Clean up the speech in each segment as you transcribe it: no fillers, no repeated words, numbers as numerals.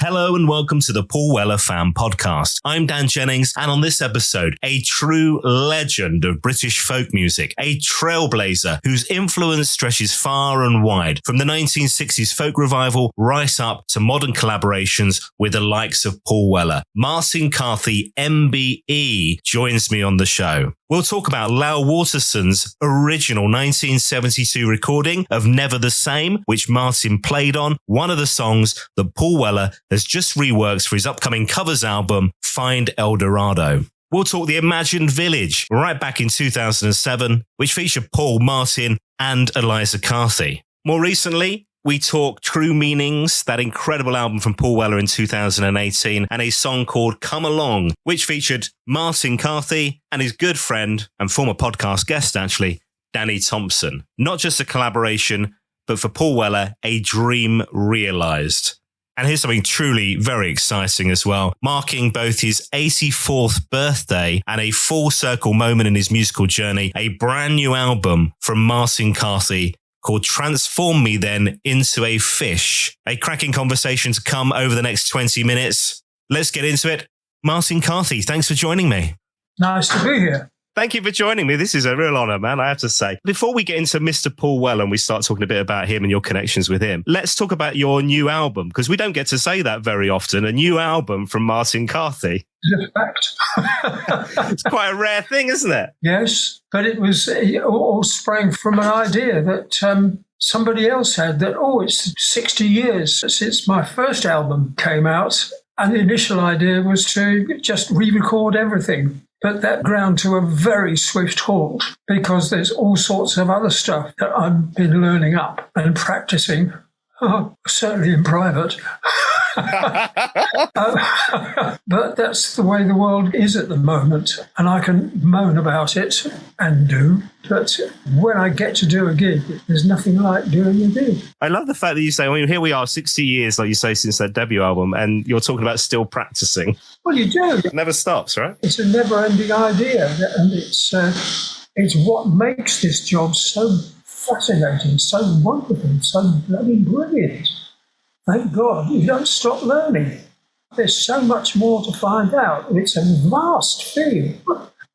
Hello and welcome to the Paul Weller Fan Podcast. I'm Dan Jennings, and on this episode, a true legend of British folk music, a trailblazer whose influence stretches far and wide, from the 1960s folk revival right up to modern collaborations with the likes of Paul Weller. Carthy MBE joins me on the show. We'll talk about Lal Waterson's original 1972 recording of Never the Same, which Martin played on, one of the songs that Paul Weller has just reworked for his upcoming covers album, Find El Dorado. We'll talk The Imagined Village, right back in 2007, which featured Paul, Martin and Eliza Carthy. More recently, we talk True Meanings, that incredible album from Paul Weller in 2018, and a song called Come Along, which featured Martin Carthy and his good friend and former podcast guest, actually, Danny Thompson. Not just a collaboration, but for Paul Weller, a dream realised. And here's something truly very exciting as well, marking both his 84th birthday and a full circle moment in his musical journey, a brand new album from Martin Carthy called Transform Me Then Into a Fish. A cracking conversation to come over the next 20 minutes. Let's get into it. Martin Carthy, thanks for joining me. Nice to be here. Thank you for joining me. This is a real honour, man, I have to say. Before we get into Mr. Paul Weller and we start talking a bit about him and your connections with him, let's talk about your new album, because we don't get to say that very often. A new album from Martin Carthy. It's a fact. It's quite a rare thing, isn't it? Yes, but it all sprang from an idea that somebody else had, that, it's 60 years since my first album came out. And the initial idea was to just re-record everything. But that ground to a very swift halt, because there's all sorts of other stuff that I've been learning up and practicing, certainly in private. But that's the way the world is at the moment. And I can moan about it and do. But when I get to do a gig, there's nothing like doing a gig. I love the fact that you say, here we are 60 years, like you say, since that debut album, and you're talking about still practicing. Well, you do. It never stops, right? It's a never-ending idea, and it's what makes this job so fascinating, so wonderful, so bloody brilliant. Thank God, you don't stop learning. There's so much more to find out. It's a vast field.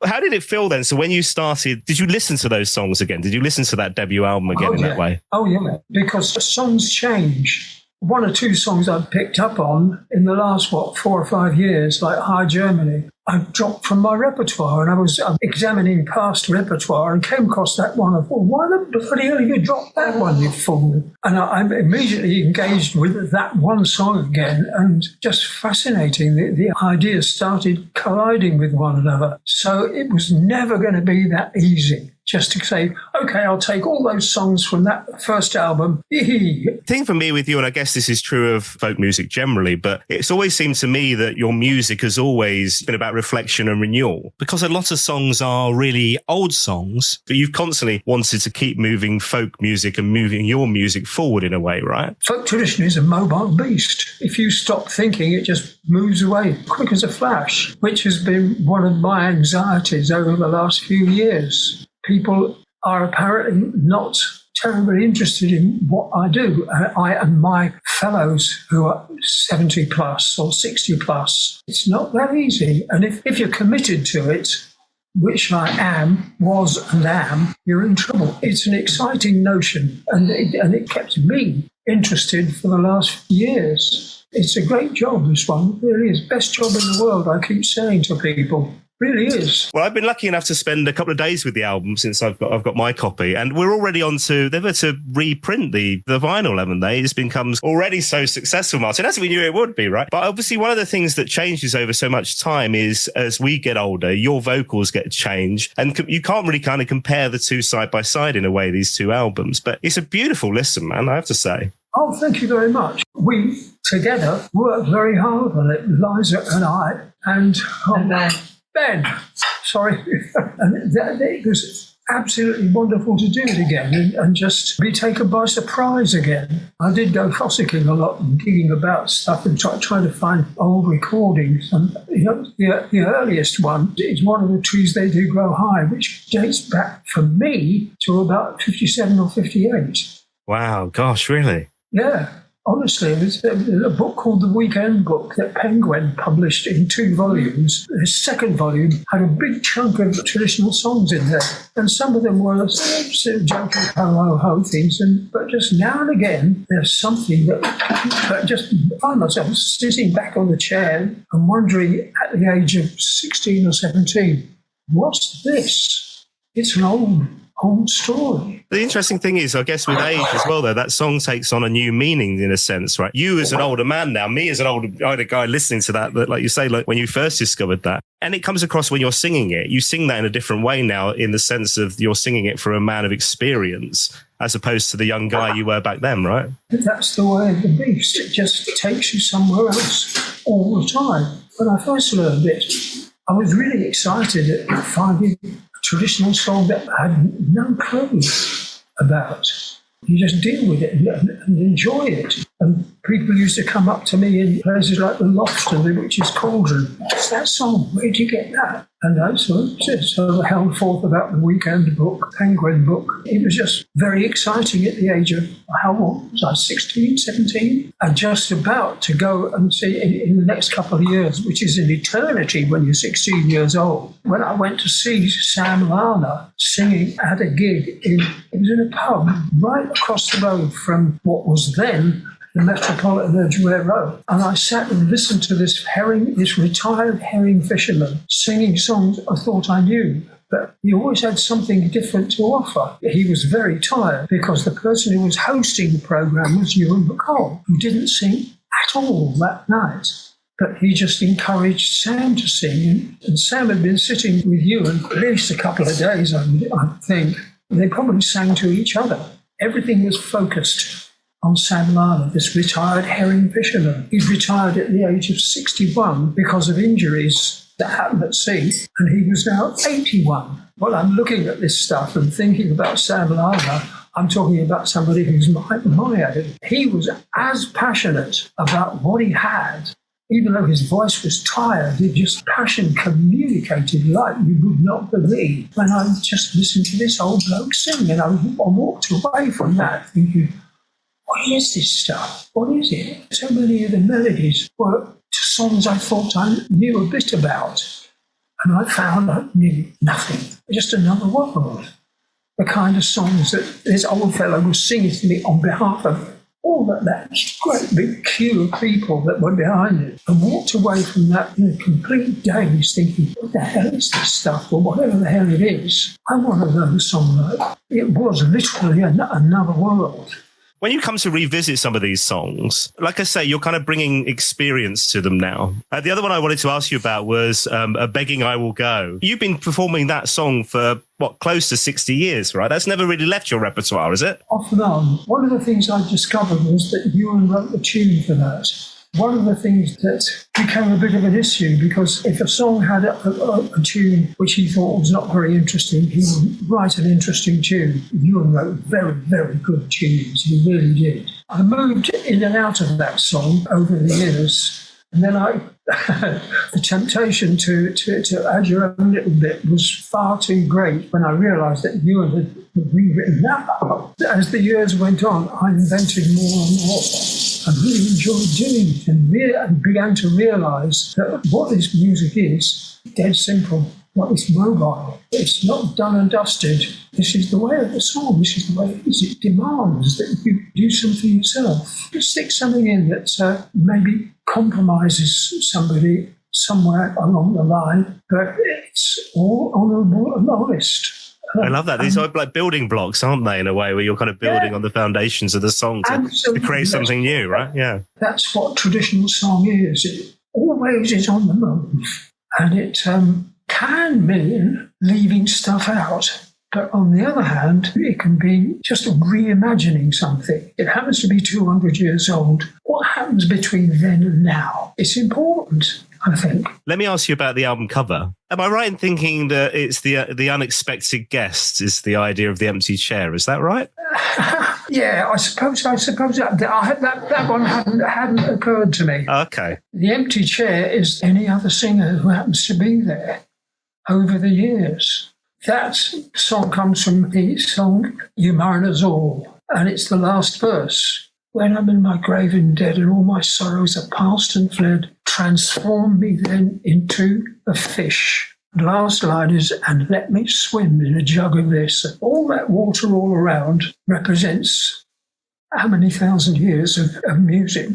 How did it feel then? So when you started, did you listen to those songs again? Did you listen to that debut album again in that way? Oh, yeah, because the songs change. One or two songs I've picked up on in the last, 4 or 5 years, like High Germany, I've dropped from my repertoire, and I was examining past repertoire and came across that one. I thought, why the bloody hell have you dropped that one, you fool? And I immediately engaged with that one song again, and just fascinating. The ideas started colliding with one another. So it was never going to be that easy. Just to say, okay, I'll take all those songs from that first album. The thing for me with you, and I guess this is true of folk music generally, but it's always seemed to me that your music has always been about reflection and renewal, because a lot of songs are really old songs, but you've constantly wanted to keep moving folk music and moving your music forward in a way, right? Folk tradition is a mobile beast. If you stop thinking, it just moves away quick as a flash, which has been one of my anxieties over the last few years. People are apparently not terribly interested in what I do. I and my fellows who are 70 plus or 60 plus, it's not that easy. And if you're committed to it, which I was and am, you're in trouble. It's an exciting notion, and it kept me interested for the last years. It's a great job, this one. It really is. Best job in the world, I keep saying to people. Really is. Well, I've been lucky enough to spend a couple of days with the album since I've got my copy, and we're already on to, they've had to reprint the vinyl, haven't they? It's become already so successful, Martin, as we knew it would be, right? But obviously one of the things that changes over so much time is as we get older, your vocals get changed, and you can't really kind of compare the two side by side in a way, these two albums, but it's a beautiful listen, man, I have to say. Oh, thank you very much. We together worked very hard on it, Eliza and I, and Ben, sorry. And it was absolutely wonderful to do it again and just be taken by surprise again. I did go fossicking a lot and digging about stuff and trying to find old recordings. And the earliest one is One of the Trees They Do Grow High, which dates back for me to about 57 or 58. Wow, gosh, really? Yeah. Honestly, there's a book called The Weekend Book that Penguin published in 2 volumes. The second volume had a big chunk of traditional songs in there, and some of them were sort of junky ho-ho-ho things, but just now and again there's something that just find myself sitting back on the chair and wondering at the age of 16 or 17, what's this? It's an old story. The interesting thing is, I guess with age as well, though, that song takes on a new meaning in a sense, right? You as an older man now, me as an older guy listening to that, like you say, like when you first discovered that, and it comes across when you're singing it, you sing that in a different way now in the sense of you're singing it for a man of experience as opposed to the young guy you were back then, right? That's the way of the beast. It just takes you somewhere else all the time. When I first learned it, I was really excited at finding a traditional song that I had no clue about. You just deal with it and enjoy it. And people used to come up to me in places like the Loft and the Witch's Cauldron. What's that song? Where'd you get that? And I sort of held forth about the Weekend Book, Penguin Book. It was just very exciting at the age of, how old was I, 16, 17? And just about to go and see in the next couple of years, which is an eternity when you're 16 years old. When I went to see Sam Larner singing at a gig, it was in a pub right across the road from what was then the Metropolitan Edgware Road. And I sat and listened to this retired herring fisherman singing songs I thought I knew, but he always had something different to offer. He was very tired because the person who was hosting the programme was Ewan MacColl, who didn't sing at all that night. But he just encouraged Sam to sing, and Sam had been sitting with Ewan at least a couple of days, I think. They probably sang to each other. Everything was focused on Sam Larner, this retired herring fisherman. He'd retired at the age of 61 because of injuries that happened at sea, and he was now 81. Well, I'm looking at this stuff and thinking about Sam Larner. I'm talking about somebody who's my age. He was as passionate about what he had, even though his voice was tired. He just passion communicated like you would not believe. When I just listened to this old bloke sing, and I walked away from that thinking, what is this stuff? What is it? So many of the melodies were to songs I thought I knew a bit about, and I found I knew nothing. Just another world. The kind of songs that this old fellow was singing to me on behalf of all that great big queue of people that were behind it, and walked away from that in a complete daze thinking, what the hell is this stuff, or whatever the hell it is? I'm one of those songwriters. It was literally another world. When you come to revisit some of these songs, like I say, you're kind of bringing experience to them now. The other one I wanted to ask you about was A Begging I Will Go. You've been performing that song for, close to 60 years, right? That's never really left your repertoire, is it? Off and on. One of the things I discovered was that Ewan wrote the tune for that. One of the things that became a bit of an issue, because if a song had a tune which he thought was not very interesting, he would write an interesting tune. Ewan wrote very, very good tunes. He really did. I moved in and out of that song over the years, and then the temptation to add your own little bit was far too great when I realised that Ewan had rewritten that. As the years went on, I invented more and more. I really enjoyed doing it and began to realise that what this music is, dead simple, what is mobile. It's not done and dusted. This is the way of the song. This is the way it is. It demands that you do something yourself. Just stick something in that maybe compromises somebody somewhere along the line, but it's all honourable and honest. I love that. These are like building blocks, aren't they, in a way, where you're kind of building on the foundations of the song to create something new, right? Yeah. That's what traditional song is. It always is on the move. And it can mean leaving stuff out. But on the other hand, it can be just reimagining something. It happens to be 200 years old. What happens between then and now? It's important, I think. Let me ask you about the album cover. Am I right in thinking that it's the unexpected guest is the idea of the empty chair? Is that right? Yeah, I suppose that one hadn't occurred to me. Okay. The empty chair is any other singer who happens to be there over the years. That song comes from the song You Mariners All, and it's the last verse. when I'm in my grave and dead and all my sorrows are past and fled, transform me then into a fish. The last line is, and let me swim in a jug of this. All that water all around represents how many thousand years of music.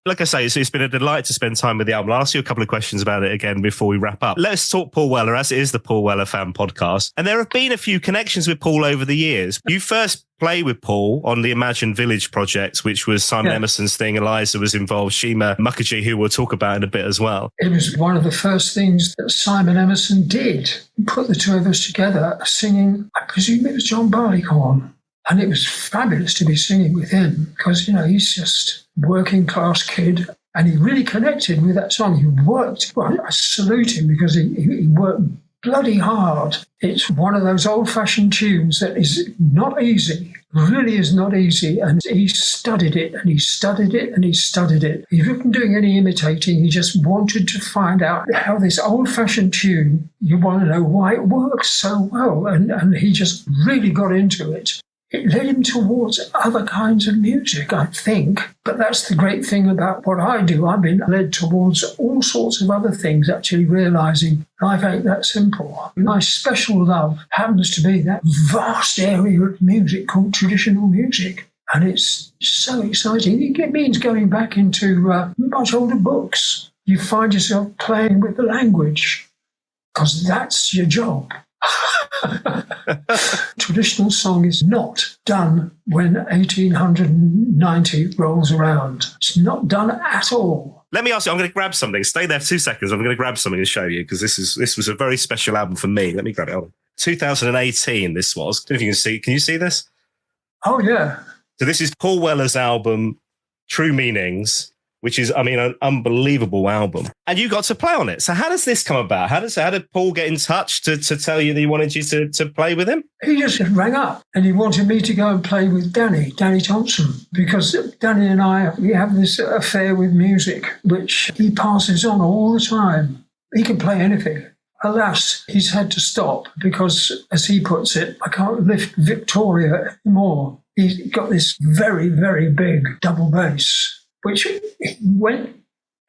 Like I say, it's been a delight to spend time with the album. I'll ask you a couple of questions about it again before we wrap up. Let's talk Paul Weller, as it is the Paul Weller Fan Podcast. And there have been a few connections with Paul over the years. You first played with Paul on the Reimagined Village project, which was Simon Emerson's thing. Eliza was involved, Shima Mukherjee, who we'll talk about in a bit as well. It was one of the first things that Simon Emerson did. He put the two of us together singing, I presume it was John Barleycorn. And it was fabulous to be singing with him because, you know, he's just a working class kid and he really connected with that song. He worked, well, I salute him because he worked bloody hard. It's one of those old-fashioned tunes that is not easy, really is not easy. And he studied it and he studied it and he studied it. He wasn't doing any imitating. He just wanted to find out how this old-fashioned tune, you want to know why it works so well. And he just really got into it. It led him towards other kinds of music, I think. But that's the great thing about what I do. I've been led towards all sorts of other things, actually realising life ain't that simple. My special love happens to be that vast area of music called traditional music. And it's so exciting. It means going back into much older books. You find yourself playing with the language because that's your job. Traditional song is not done when 1890 rolls around. It's not done at all. Let me ask you, I'm going to grab something. Stay there 2 seconds. I'm going to grab something to show you because this was a very special album for me. Let me grab it. Oh, 2018 this was. I don't know if you can see. Can you see this? Oh, yeah. So this is Paul Weller's album, True Meanings, which is, I mean, an unbelievable album. And you got to play on it. So how does this come about? How did Paul get in touch to tell you that he wanted you to play with him? He just rang up and he wanted me to go and play with Danny Thompson, because Danny and I, we have this affair with music, which he passes on all the time. He can play anything. Alas, he's had to stop because, as he puts it, I can't lift Victoria anymore. He's got this very, very big double bass, which he went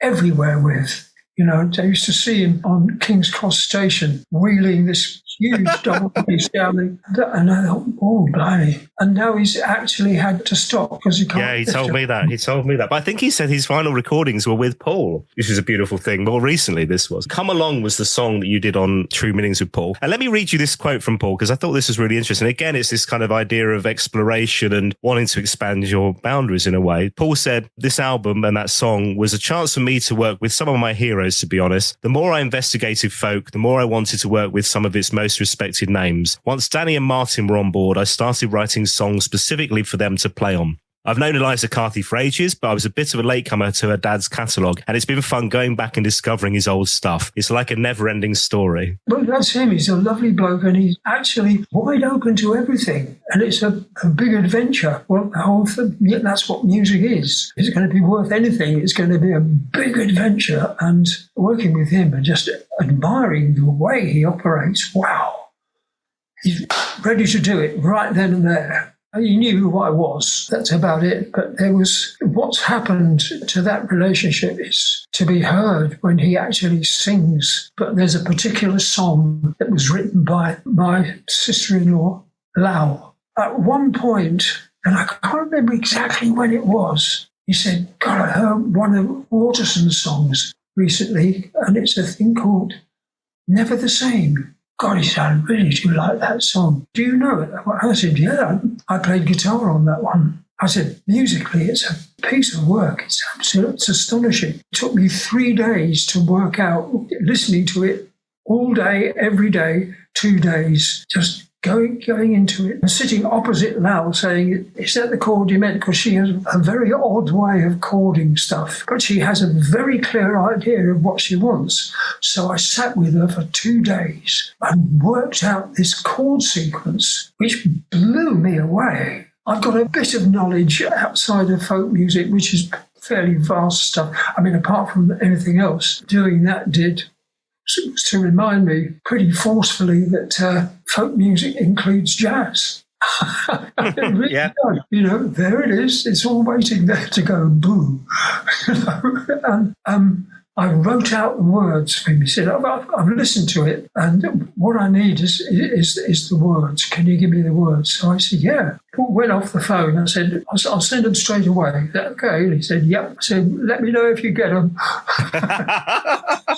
everywhere with. You know, I used to see him on King's Cross Station wheeling this huge double bass down there, and I thought, oh, blimey. And now he's actually had to stop because he can't. Yeah, he told me that. But I think he said his final recordings were with Paul, which is a beautiful thing. More recently, this was. Come Along was the song that you did on True Meanings with Paul. And let me read you this quote from Paul, because I thought this was really interesting. Again, it's this kind of idea of exploration and wanting to expand your boundaries in a way. Paul said, this album and that song was a chance for me to work with some of my heroes, to be honest. The more I investigated folk, the more I wanted to work with some of its most respected names. Once Danny and Martin were on board, I started writing songs specifically for them to play on. I've known Eliza Carthy for ages, but I was a bit of a latecomer to her dad's catalogue, and it's been fun going back and discovering his old stuff. It's like a never-ending story. Well, that's him. He's a lovely bloke, and he's actually wide open to everything, and it's a big adventure. Well, the whole thing, yeah, that's what music is. It's going to be worth anything. It's going to be a big adventure, and working with him and just admiring the way he operates, wow. He's ready to do it right then and there. He knew who I was. That's about it. But there was what's happened to that relationship is to be heard when he actually sings. But there's a particular song that was written by my sister-in-law, Lal. At one point, and I can't remember exactly when it was, he said, God, I heard one of Waterson's songs recently, and it's a thing called Never the Same. God, he said, I really do like that song. Do you know it? I said, yeah, I played guitar on that one. I said, musically, it's a piece of work. It's astonishing. It took me 3 days to work out, listening to it all day, every day, 2 days, just going into it and sitting opposite Lal saying, is that the chord you meant? Because she has a very odd way of chording stuff, but she has a very clear idea of what she wants. So I sat with her for 2 days and worked out this chord sequence, which blew me away. I've got a bit of knowledge outside of folk music, which is fairly vast stuff. I mean, apart from anything else, doing that did to remind me pretty forcefully that folk music includes jazz. It really does. You know, there it is. It's all waiting there to go boom. You know? And I wrote out the words for him. He said, I've listened to it, and what I need is the words. Can you give me the words? So I said, yeah. Went off the phone. I said, I'll send them straight away. Is that okay? And he said, yep. I said, let me know if you get them.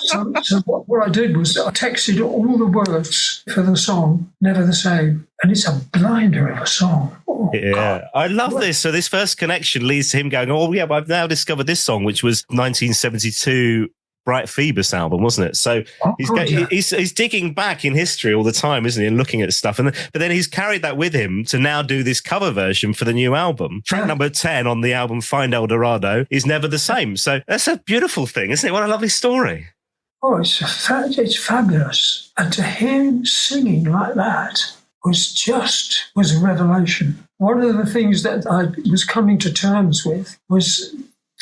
So what I did was I texted all the words for the song, Never the Same. And it's a blinder of a song. Oh, yeah, God. I love this. So this first connection leads to him going, oh, yeah, I've now discovered this song, which was 1972 Bright Phoebus album, wasn't it? So he's digging back in history all the time, isn't he, and looking at stuff. But then he's carried that with him to now do this cover version for the new album. Track number 10 on the album Find El Dorado is Never the Same. So that's a beautiful thing, isn't it? What a lovely story. Oh, it's fabulous. And to hear him singing like that was a revelation. One of the things that I was coming to terms with was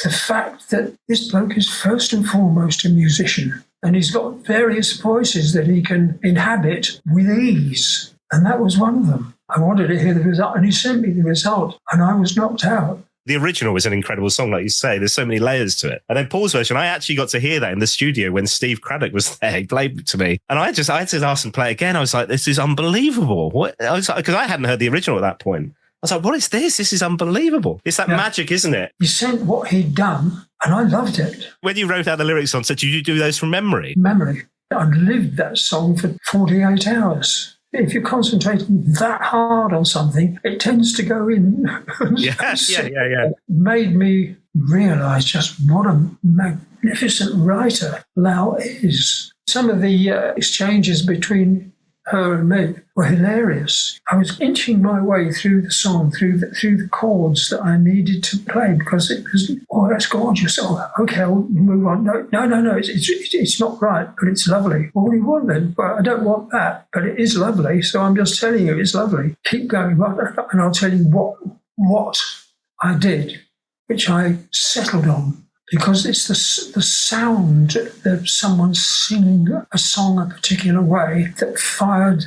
the fact that this bloke is first and foremost a musician, and he's got various voices that he can inhabit with ease, and that was one of them. I wanted to hear the result, and he sent me the result, and I was knocked out. The original is an incredible song, like you say. There's so many layers to it. And then Paul's version, I actually got to hear that in the studio when Steve Craddock was there. He played it to me. And I had to ask him to play it again. I was like, this is unbelievable. Because I hadn't heard the original at that point. I was like, what is this? This is unbelievable. It's that magic, isn't it? He sent what he'd done, and I loved it. When you wrote out the lyrics on, did you do those from memory? Memory. I'd lived that song for 48 hours. If you're concentrating that hard on something, it tends to go in. Yeah. It made me realise just what a magnificent writer Lal is. Some of the exchanges between her and me were hilarious. I was inching my way through the song, through the chords that I needed to play, because it was, oh, that's gorgeous. Oh, okay, we'll move on. No, it's not right, but it's lovely. What do you want then? Well, I don't want that, but it is lovely, so I'm just telling you it's lovely. Keep going, and I'll tell you what I did, which I settled on. Because it's the sound of someone singing a song a particular way that fired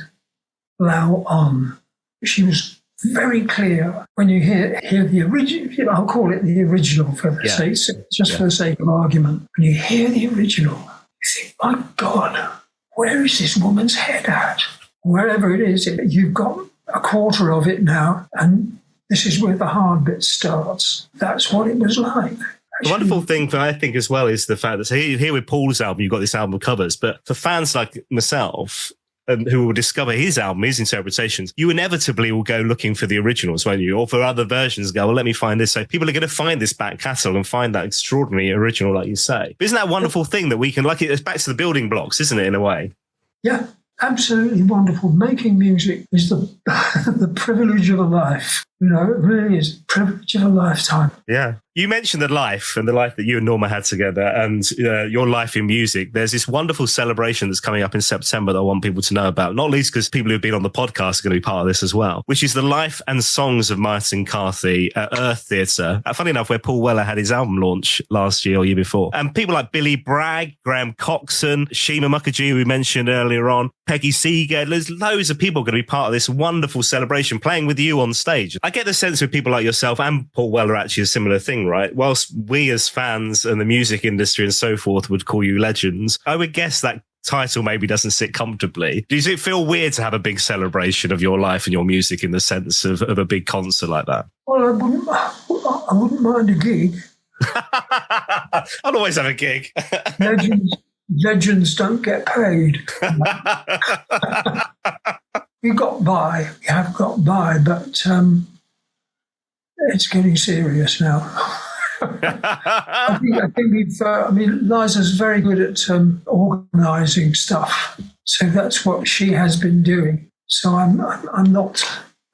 Lal on. She was very clear. When you hear the original, I'll call it the original for the sake, for the sake of argument. When you hear the original, you think, my God, where is this woman's head at? Wherever it is, you've got a quarter of it now, and this is where the hard bit starts. That's what it was like. The wonderful thing, I think, as well, is the fact that here with Paul's album, you've got this album covers, but for fans like myself, who will discover his album, his interpretations, you inevitably will go looking for the originals, won't you? Or for other versions, go, well, let me find this. So people are going to find this back catalogue and find that extraordinary original, like you say. But isn't that a wonderful thing that we can, it's back to the building blocks, isn't it, in a way? Yeah, absolutely wonderful. Making music is the privilege of a life. You know, it really is the privilege of a lifetime. Yeah. You mentioned the life that you and Norma had together, and your life in music. There's this wonderful celebration that's coming up in September that I want people to know about, not least because people who've been on the podcast are going to be part of this as well, which is the life and songs of Martin Carthy at Earth Theatre. Funny enough, where Paul Weller had his album launch last year or year before. And people like Billy Bragg, Graham Coxon, Shima Mukherjee, who we mentioned earlier on, Peggy Seeger. There's loads of people going to be part of this wonderful celebration, playing with you on stage. I get the sense with people like yourself and Paul Weller actually a similar thing, right? Whilst we as fans and the music industry and so forth would call you legends, I would guess that title maybe doesn't sit comfortably. Does it feel weird to have a big celebration of your life and your music in the sense of a big concert like that? Well, I wouldn't mind a gig. I'll always have a gig. Legends don't get paid. We have got by, but it's getting serious now. I think Liza's very good at organising stuff, so that's what she has been doing. So I'm not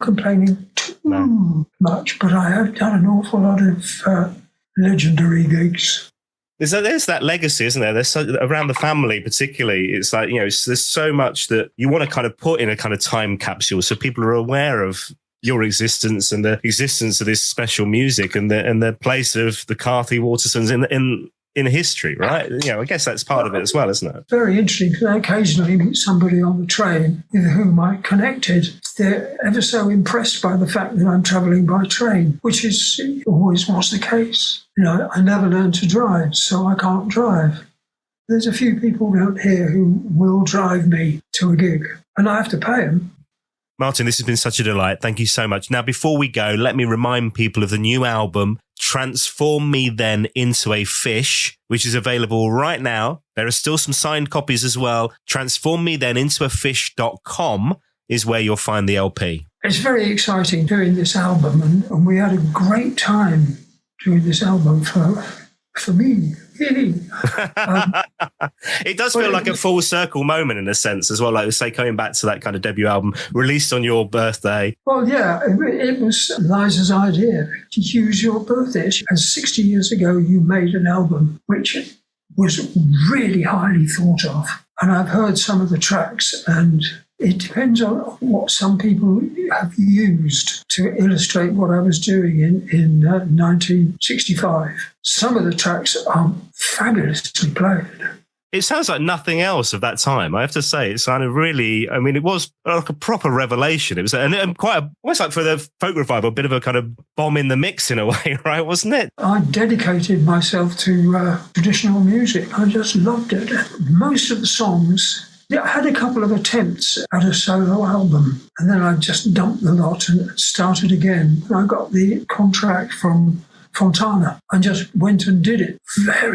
complaining too much, but I have done an awful lot of legendary gigs. There's that legacy, isn't there? There's around the family, particularly. It's like, there's so much that you want to kind of put in a kind of time capsule so people are aware of your existence and the existence of this special music and the place of the Carthy Watersons in in history, right? I guess that's part of it as well, isn't it? Very interesting, because I occasionally meet somebody on the train with whom I connected. They're ever so impressed by the fact that I'm travelling by train, which is always was the case. I never learned to drive, so I can't drive. There's a few people around here who will drive me to a gig, and I have to pay them. Martin, this has been such a delight. Thank you so much. Now, before we go, let me remind people of the new album, Transform Me Then Into a Fish, which is available right now. There are still some signed copies as well. transformmethenintoafish.com is where you'll find the LP. It's very exciting doing this album, and we had a great time doing this album for me. It does feel like a full circle moment in a sense as well, like say coming back to that kind of debut album released on your birthday. Well, yeah, it was Eliza's idea to use your birthday. And 60 years ago, you made an album which was really highly thought of. And I've heard some of the tracks, and it depends on what some people have used to illustrate what I was doing in 1965. Some of the tracks are fabulously played. It sounds like nothing else of that time. I have to say, it's kind of really, it was like a proper revelation. It was almost like for the folk revival, a bit of a kind of bomb in the mix in a way, right? Wasn't it? I dedicated myself to traditional music. I just loved it. Most of the songs, I had a couple of attempts at a solo album, and then I just dumped the lot and started again. I got the contract from Fontana and just went and did it. I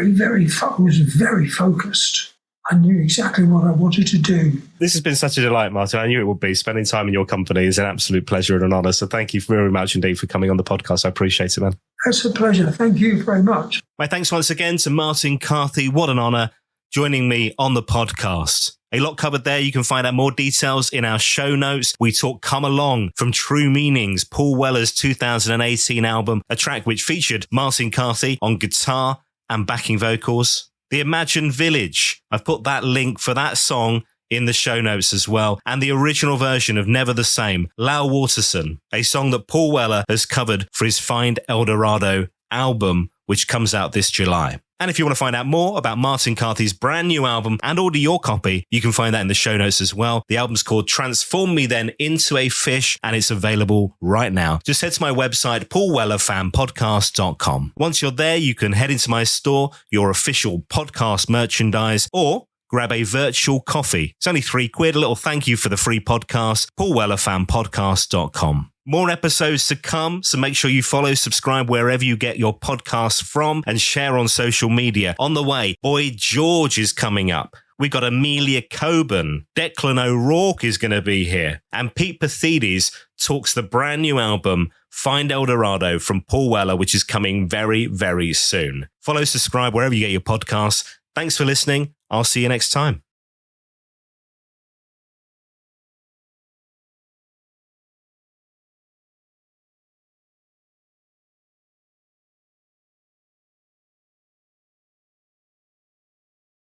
was very focused. I knew exactly what I wanted to do. This has been such a delight, Martin. I knew it would be. Spending time in your company is an absolute pleasure and an honour. So thank you very much indeed for coming on the podcast. I appreciate it, man. It's a pleasure. Thank you very much. My thanks once again to Martin Carthy. What an honour joining me on the podcast. A lot covered there. You can find out more details in our show notes. We talk Come Along from True Meanings, Paul Weller's 2018 album, a track which featured Martin Carthy on guitar and backing vocals. The Imagined Village. I've put that link for that song in the show notes as well. And the original version of Never the Same, Lal Waterson, a song that Paul Weller has covered for his Find El Dorado album, which comes out this July. And if you want to find out more about Martin Carthy's brand new album and order your copy, you can find that in the show notes as well. The album's called Transform Me Then Into a Fish, and it's available right now. Just head to my website, paulwellerfanpodcast.com. Once you're there, you can head into my store, your official podcast merchandise, or grab a virtual coffee. It's only £3, a little thank you for the free podcast, paulwellerfanpodcast.com. More episodes to come, so make sure you follow, subscribe wherever you get your podcasts from, and share on social media. On the way, Boy George is coming up. We got Amelia Coburn. Declan O'Rourke is going to be here. And Pete Pathides talks the brand new album, Find El Dorado, from Paul Weller, which is coming very, very soon. Follow, subscribe wherever you get your podcasts. Thanks for listening. I'll see you next time.